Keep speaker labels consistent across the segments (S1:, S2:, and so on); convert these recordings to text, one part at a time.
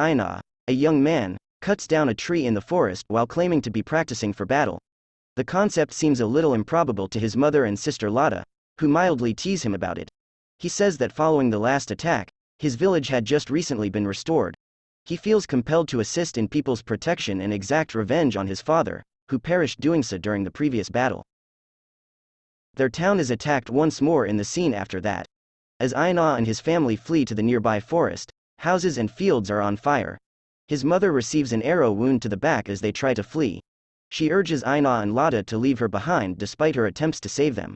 S1: Einar, a young man, cuts down a tree in the forest while claiming to be practicing for battle. The concept seems a little improbable to his mother and sister Lotta, who mildly tease him about it. He says that following the last attack, his village had just recently been restored. He feels compelled to assist in people's protection and exact revenge on his father, who perished doing so during the previous battle. Their town is attacked once more in the scene after that. As Einar and his family flee to the nearby forest, houses and fields are on fire. His mother receives an arrow wound to the back as they try to flee. She urges Einar and Lotta to leave her behind despite her attempts to save them,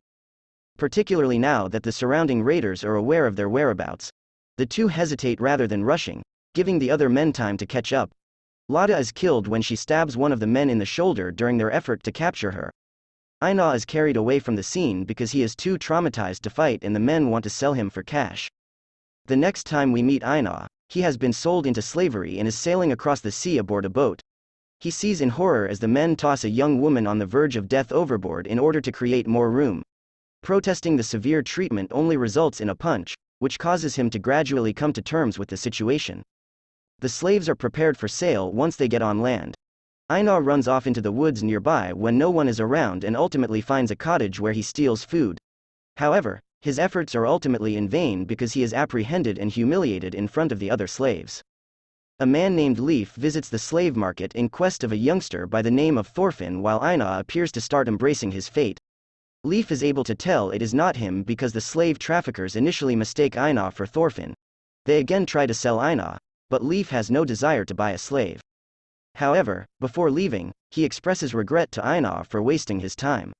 S1: particularly now that the surrounding raiders are aware of their whereabouts. The two hesitate rather than rushing, giving the other men time to catch up. Lotta is killed when she stabs one of the men in the shoulder during their effort to capture her. Einar is carried away from the scene because he is too traumatized to fight and the men want to sell him for cash. The next time we meet Einar, he has been sold into slavery and is sailing across the sea aboard a boat. He sees in horror as the men toss a young woman on the verge of death overboard in order to create more room. Protesting the severe treatment only results in a punch, which causes him to gradually come to terms with the situation. The slaves are prepared for sale once they get on land. Einar runs off into the woods nearby when no one is around and ultimately finds a cottage where he steals food. However, his efforts are ultimately in vain because he is apprehended and humiliated in front of the other slaves. A man named Leif visits the slave market in quest of a youngster by the name of Thorfinn while Einar appears to start embracing his fate. Leif is able to tell it is not him because the slave traffickers initially mistake Einar for Thorfinn. They again try to sell Einar, but Leif has no desire to buy a slave. However, before leaving, he expresses regret to Einar for wasting his time.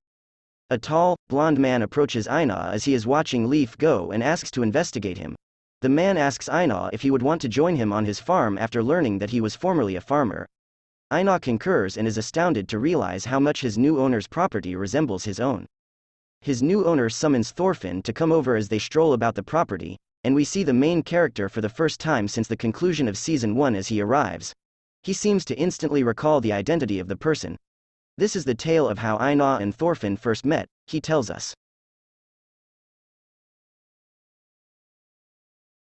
S1: A tall, blond man approaches Einar as he is watching Leif go and asks to investigate him. The man asks Einar if he would want to join him on his farm after learning that he was formerly a farmer. Einar concurs and is astounded to realize how much his new owner's property resembles his own. His new owner summons Thorfinn to come over as they stroll about the property, and we see the main character for the first time since the conclusion of Season 1 as he arrives. He seems to instantly recall the identity of the person. This is the tale of how Einar and Thorfinn first met, he tells us.